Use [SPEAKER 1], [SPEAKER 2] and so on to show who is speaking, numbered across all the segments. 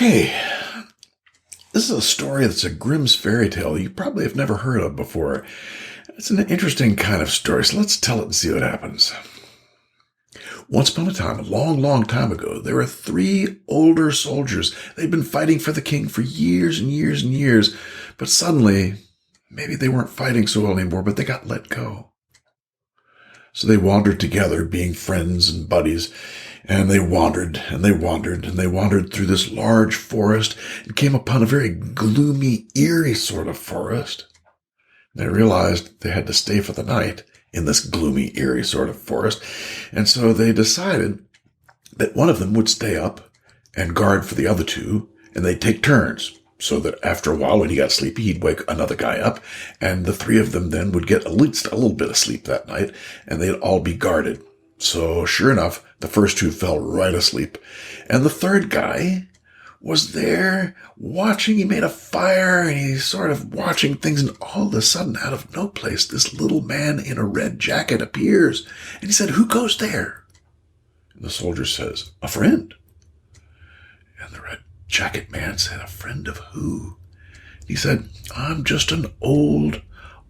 [SPEAKER 1] Okay, this is a story that's a Grimm's fairy tale you probably have never heard of before. It's an interesting kind of story, so let's tell it and see what happens. Once upon a time, a long, long time ago, there were 3 older soldiers. They'd been fighting for the king for years and years and years, but suddenly, maybe they weren't fighting so well anymore, but they got let go. So they wandered together, being friends and buddies, and they wandered and they wandered and they wandered through this large forest and came upon a very gloomy, eerie sort of forest. They realized they had to stay for the night in this gloomy, eerie sort of forest, and so they decided that one of them would stay up and guard for the other 2, and they'd take turns, so that after a while, when he got sleepy, he'd wake another guy up, and the 3 of them then would get at least a little bit of sleep that night, and they'd all be guarded. So sure enough, the first 2 fell right asleep, and the 3rd guy was there watching. He made a fire, and he's sort of watching things, and all of a sudden, out of no place, this little man in a red jacket appears, and he said, "Who goes there?" And the soldier says, "A friend." And the red jacket man said, "A friend of who?" He said, "I'm just an old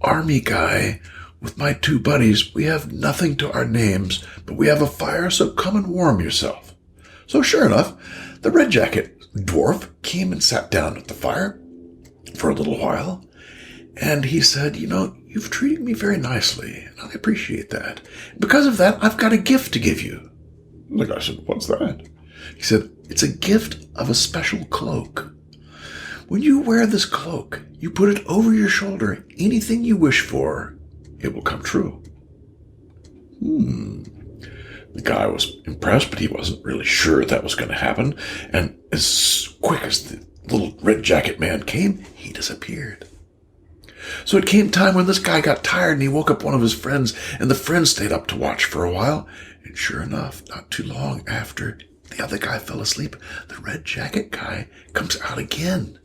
[SPEAKER 1] army guy with my 2 buddies. We have nothing to our names, but we have a fire, so come and warm yourself." So sure enough, the red jacket dwarf came and sat down at the fire for a little while, and he said, "You've treated me very nicely, and I appreciate that. Because of that, I've got a gift to give you." And the guy said, "What's that?" He said, "It's a gift of a special cloak. When you wear this cloak, you put it over your shoulder. Anything you wish for, it will come true." The guy was impressed, but he wasn't really sure that was going to happen. And as quick as the little red jacket man came, he disappeared. So it came time when this guy got tired, and he woke up one of his friends, and the friend stayed up to watch for a while. And sure enough, not too long after the other guy fell asleep, the red jacket guy comes out again.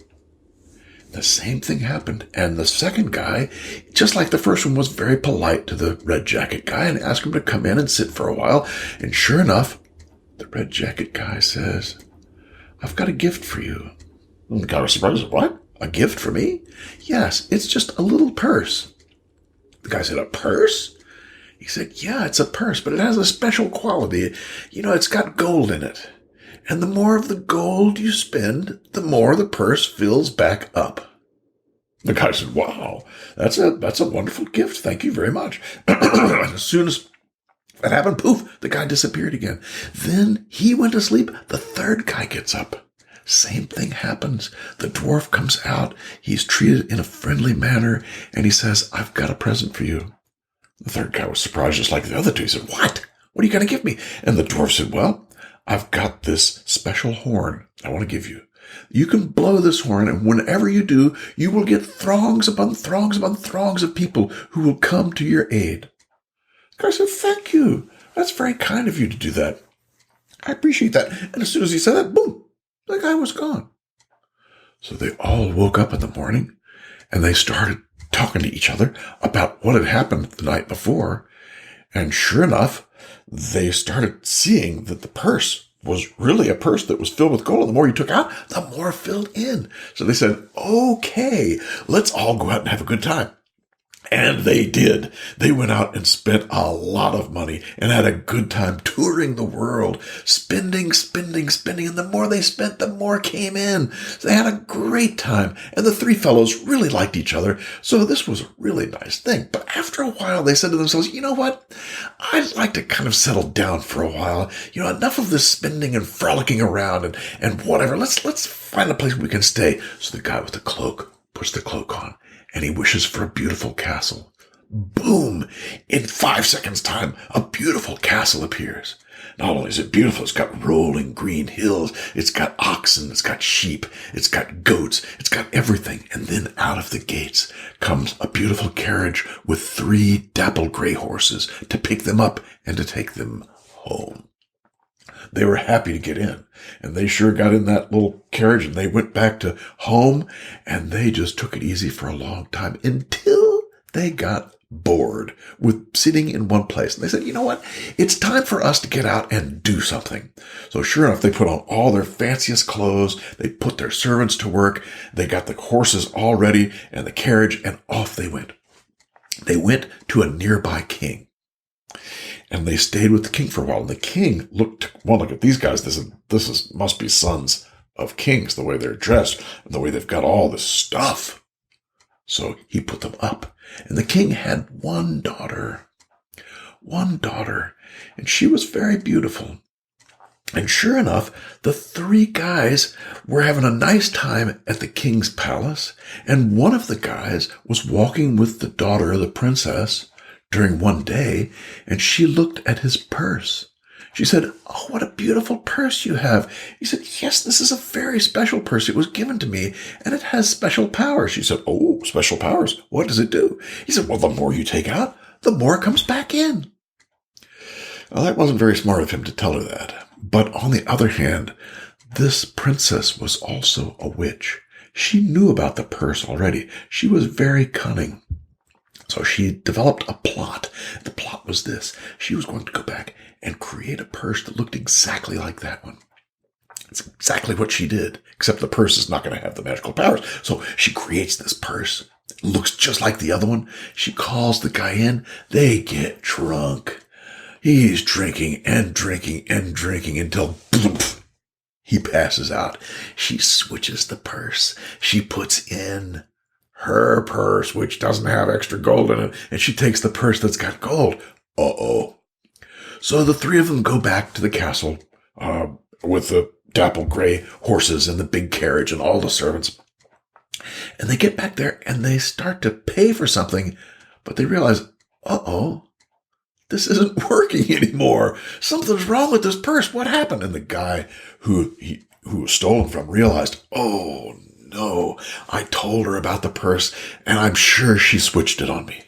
[SPEAKER 1] The same thing happened, and the second guy, just like the first one, was very polite to the red jacket guy and asked him to come in and sit for a while. And sure enough, the red jacket guy says, "I've got a gift for you." And the guy was surprised. "What? A gift for me?" "Yes, it's just a little purse." The guy said, "A purse?" He said, "Yeah, it's a purse, but it has a special quality. It's got gold in it. And the more of the gold you spend, the more the purse fills back up." The guy said, "Wow, that's a wonderful gift. Thank you very much." And as soon as that happened, poof, the guy disappeared again. Then he went to sleep. The 3rd guy gets up. Same thing happens. The dwarf comes out. He's treated in a friendly manner, and he says, "I've got a present for you." The 3rd guy was surprised, just like the other 2. He said, "What? What are you going to give me?" And the dwarf said, "Well, I've got this special horn I want to give you. You can blow this horn, and whenever you do, you will get throngs upon throngs upon throngs of people who will come to your aid." The guy said, "Thank you. That's very kind of you to do that. I appreciate that." And as soon as he said that, boom, the guy was gone. So they all woke up in the morning, and they started talking to each other about what had happened the night before. And sure enough, they started seeing that the purse was really a purse that was filled with gold. And the more you took out, the more filled in. So they said, "Okay, let's all go out and have a good time." And they did. They went out and spent a lot of money and had a good time touring the world, spending. And the more they spent, the more came in. So they had a great time. And the 3 fellows really liked each other. So this was a really nice thing. But after a while, they said to themselves, "You know what? I'd like to kind of settle down for a while. Enough of this spending and frolicking around and whatever. Let's find a place we can stay." So the guy with the cloak puts the cloak on, and he wishes for a beautiful castle. Boom! In 5 seconds' time, a beautiful castle appears. Not only is it beautiful, it's got rolling green hills, it's got oxen, it's got sheep, it's got goats, it's got everything. And then out of the gates comes a beautiful carriage with 3 dapple gray horses to pick them up and to take them home. They were happy to get in, and they sure got in that little carriage, and they went back to home, and they just took it easy for a long time until They got bored with sitting in one place. And they said, you know what? It's time for us to get out and do something. So sure enough, they put on all their fanciest clothes. They put their servants to work. They got the horses all ready and the carriage, and off they went. They went to a nearby king. And they stayed with the king for a while. And the king looked, well, look at these guys. This must be sons of kings, the way they're dressed and the way they've got all this stuff. So he put them up. And the king had one daughter, and she was very beautiful. And sure enough, the three guys were having a nice time at the king's palace. And one of the guys was walking with the daughter of the princess during one day, and she looked at his purse. She said, "Oh, what a beautiful purse you have." He said, "Yes, this is a very special purse. It was given to me, and it has special powers." She said, "Oh, special powers. What does it do?" He said, "Well, the more you take out, the more comes back in." Well, that wasn't very smart of him to tell her that. But on the other hand, this princess was also a witch. She knew about the purse already. She was very cunning. So she developed a plot. The plot was this. She was going to go back and create a purse that looked exactly like that one. It's exactly what she did, except the purse is not going to have the magical powers. So she creates this purse. It looks just like the other one. She calls the guy in. They get drunk. He's drinking and drinking and drinking until bloop, he passes out. She switches the purse. She puts in her purse, which doesn't have extra gold in it, and she takes the purse that's got gold. Uh-oh. So the three of them go back to the castle with the dapple gray horses and the big carriage and all the servants. And they get back there and they start to pay for something, but they realize, uh-oh, this isn't working anymore. Something's wrong with this purse. What happened? And the guy who was stolen from realized, oh, no, I told her about the purse, and I'm sure she switched it on me.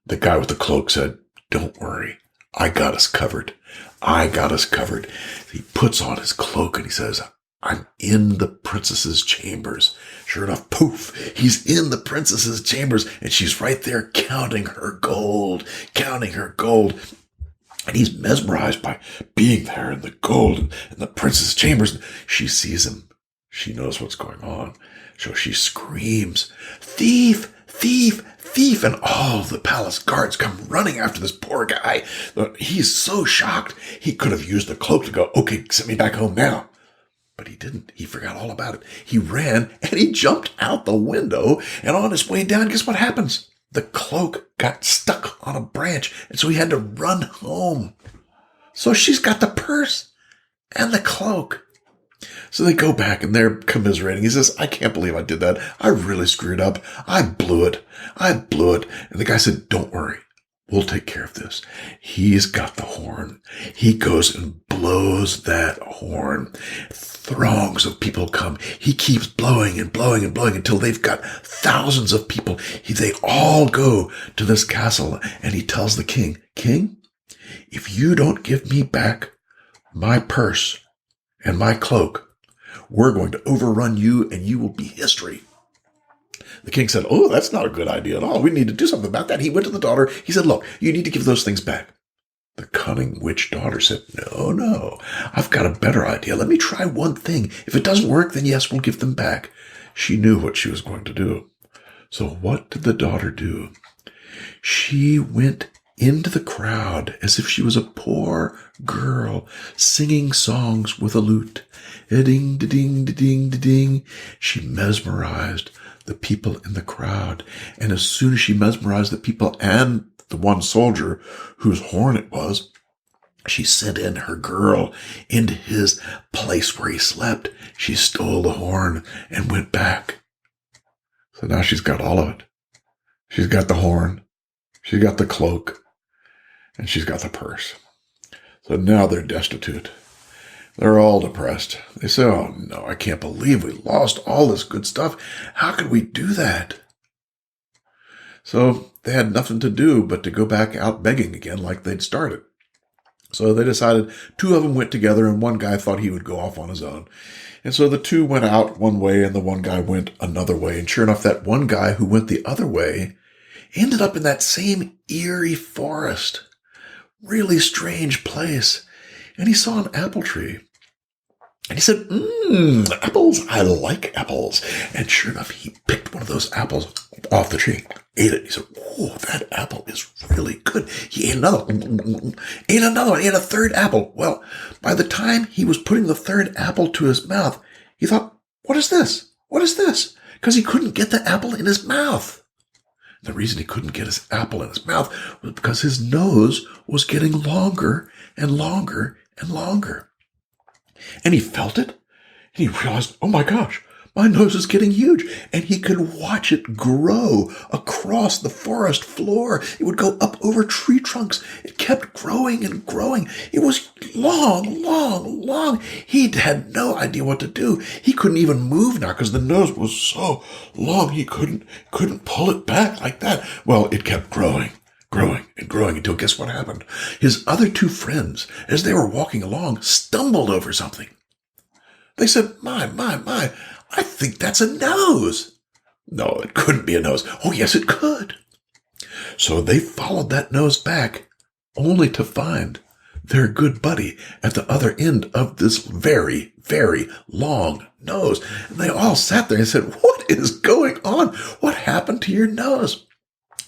[SPEAKER 1] The guy with the cloak said, "Don't worry. I got us covered. I got us covered." He puts on his cloak and he says, "I'm in the princess's chambers." Sure enough, poof, he's in the princess's chambers, and she's right there counting her gold. And he's mesmerized by being there in the gold and the princess's chambers. She sees him. She knows what's going on. So she screams, "Thief, thief, thief." And all the palace guards come running after this poor guy. He's so shocked. He could have used the cloak to go, "Okay, send me back home now." But he didn't. He forgot all about it. He ran and he jumped out the window. And on his way down, guess what happens? The cloak got stuck on a branch. And so he had to run home. So she's got the purse and the cloak. So they go back and they're commiserating. He says, "I can't believe I did that. I really screwed up. I blew it. And the guy said, "Don't worry. We'll take care of this." He's got the horn. He goes and blows that horn. Throngs of people come. He keeps blowing and blowing and blowing until they've got thousands of people. They all go to this castle, and he tells the king, "King, if you don't give me back my purse and my cloak, we're going to overrun you and you will be history." The king said, "Oh, that's not a good idea at all. We need to do something about that." He went to the daughter. He said, "Look, you need to give those things back." The cunning witch daughter said, No, I've got a better idea. Let me try one thing. If it doesn't work, then yes, we'll give them back. She knew what she was going to do. So what did the daughter do? She went into the crowd as if she was a poor girl singing songs with a lute. A-ding, da-ding, da-ding, da-ding. She mesmerized the people in the crowd. And as soon as she mesmerized the people and the one soldier whose horn it was, she sent in her girl into his place where he slept. She stole the horn and went back. So now she's got all of it. She's got the horn. She's got the cloak. And she's got the purse. So now they're destitute. They're all depressed. They say, "Oh no, I can't believe we lost all this good stuff. How could we do that?" So they had nothing to do but to go back out begging again like they'd started. So they decided two of them went together and one guy thought he would go off on his own. And so the two went out one way and the one guy went another way. And sure enough, that one guy who went the other way, ended up in that same eerie forest, really strange place. And he saw an apple tree. And he said, apples, I like apples. And sure enough, he picked one of those apples off the tree, ate it. He said, oh, that apple is really good. He ate another one, ate a third apple. Well, by the time he was putting the third apple to his mouth, he thought, what is this? What is this? Because he couldn't get the apple in his mouth. The reason he couldn't get his apple in his mouth was because his nose was getting longer and longer and longer. And he felt it, and he realized, oh my gosh, my nose is getting huge. And he could watch it grow across the forest floor. It would go up over tree trunks. It kept growing and growing. It was long, long, long. He had no idea what to do. He couldn't even move now because the nose was so long he couldn't pull it back like that. Well, it kept growing and growing until guess what happened? His other two friends, as they were walking along, stumbled over something. They said, my, I think that's a nose. No, it couldn't be a nose. Oh, yes, it could. So they followed that nose back, only to find their good buddy at the other end of this very, very long nose. And they all sat there and said, what is going on? What happened to your nose?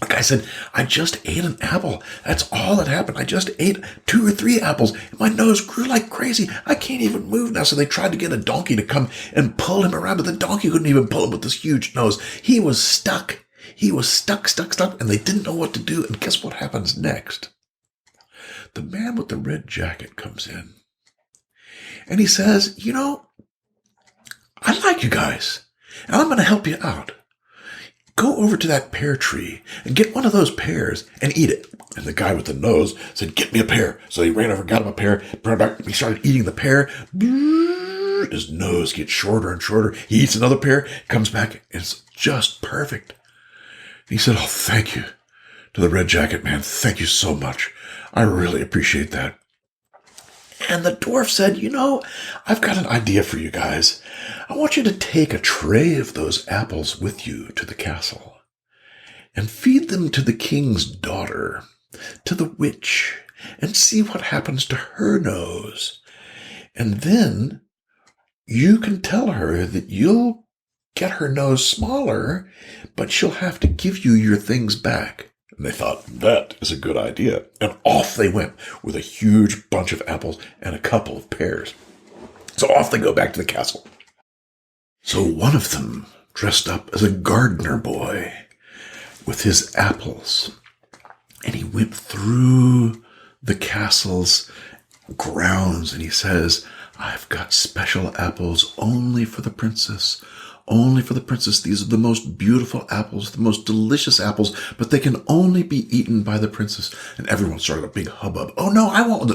[SPEAKER 1] The guy said, I just ate an apple. That's all that happened. I just ate 2 or 3 apples. And my nose grew like crazy. I can't even move now. So they tried to get a donkey to come and pull him around, but the donkey couldn't even pull him with this huge nose. He was stuck. He was stuck, and they didn't know what to do. And guess what happens next? The man with the red jacket comes in. And he says, I like you guys, and I'm going to help you out. Go over to that pear tree and get one of those pears and eat it. And the guy with the nose said, get me a pear. So he ran over, got him a pear, brought it back. He started eating the pear. His nose gets shorter and shorter. He eats another pear, comes back, and it's just perfect. And he said, oh, thank you to the red jacket man. Thank you so much. I really appreciate that. And the dwarf said, I've got an idea for you guys. I want you to take a tray of those apples with you to the castle and feed them to the king's daughter, to the witch, and see what happens to her nose. And then you can tell her that you'll get her nose smaller, but she'll have to give you your things back. And they thought, that is a good idea. And off they went with a huge bunch of apples and a couple of pears. So off they go back to the castle. So one of them dressed up as a gardener boy with his apples. And he went through the castle's grounds and he says, I've got special apples only for the princess. Only for the princess. These are the most beautiful apples, the most delicious apples, but they can only be eaten by the princess. And everyone started a big hubbub. Oh, no, I won't.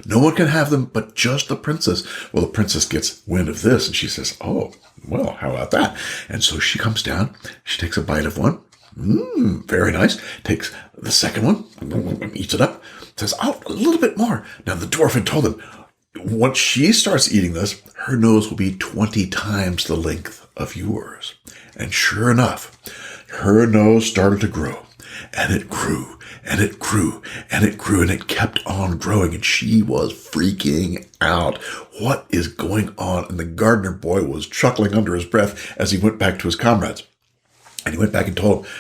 [SPEAKER 1] No one can have them, but just the princess. Well, the princess gets wind of this and she says, oh, well, how about that? And so she comes down, she takes a bite of one. Very nice. Takes the second one, eats it up, says, oh, a little bit more. Now the dwarf had told him, once she starts eating this, her nose will be 20 times the length of yours. And sure enough, her nose started to grow. And it grew, and it grew, and it grew, and it kept on growing. And she was freaking out. What is going on? And the gardener boy was chuckling under his breath as he went back to his comrades. And he went back and told them,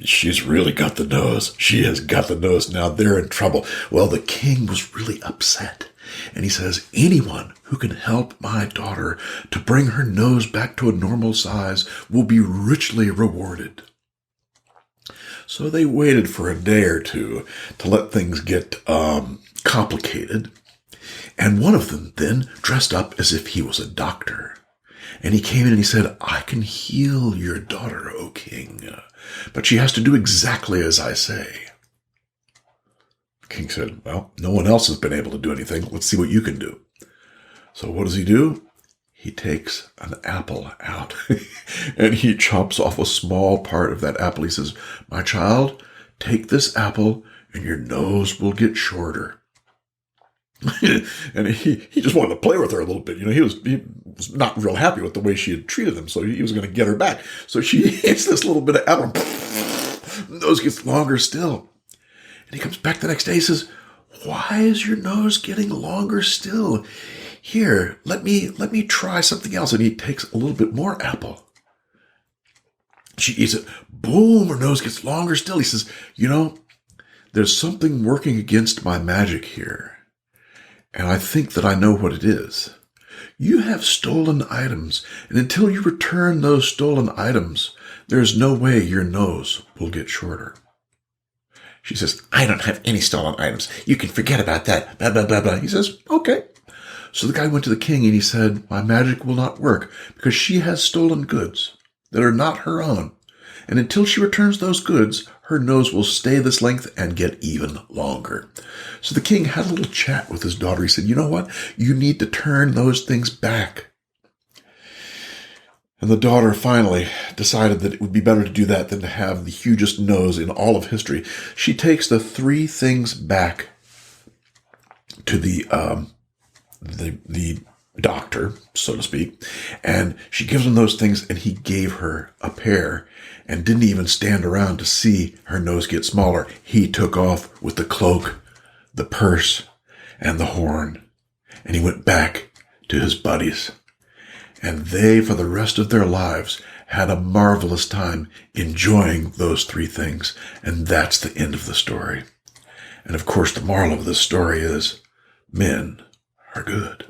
[SPEAKER 1] she's really got the nose. She has got the nose. Now they're in trouble. Well, the king was really upset. And he says, anyone who can help my daughter to bring her nose back to a normal size will be richly rewarded. So they waited for a day or two to let things get complicated. And one of them then dressed up as if he was a doctor. And he came in and he said, I can heal your daughter, O king, but she has to do exactly as I say. The king said, well, no one else has been able to do anything. Let's see what you can do. So what does he do? He takes an apple out and he chops off a small part of that apple. He says, my child, take this apple and your nose will get shorter. And he just wanted to play with her a little bit. He was not real happy with the way she had treated him, so he was going to get her back. So she eats this little bit of apple. Nose gets longer still. And he comes back the next day. He says, why is your nose getting longer still? Here, let me try something else. And he takes a little bit more apple. She eats it. Boom, her nose gets longer still. He says, there's something working against my magic here. And I think that I know what it is. You have stolen items, and until you return those stolen items, there's no way your nose will get shorter. She says, I don't have any stolen items. You can forget about that. Blah, blah, blah, blah. He says, okay. So the guy went to the king and he said, my magic will not work because she has stolen goods that are not her own. And until she returns those goods, her nose will stay this length and get even longer. So the king had a little chat with his daughter. He said, you know what? You need to turn those things back. And the daughter finally decided that it would be better to do that than to have the hugest nose in all of history. She takes the 3 things back to the doctor, so to speak, and she gives him those things, and he gave her a pair and didn't even stand around to see her nose get smaller. He took off with the cloak, the purse, and the horn, and he went back to his buddies. And they, for the rest of their lives, had a marvelous time enjoying those 3 things. And that's the end of the story. And of course, the moral of this story is men are good.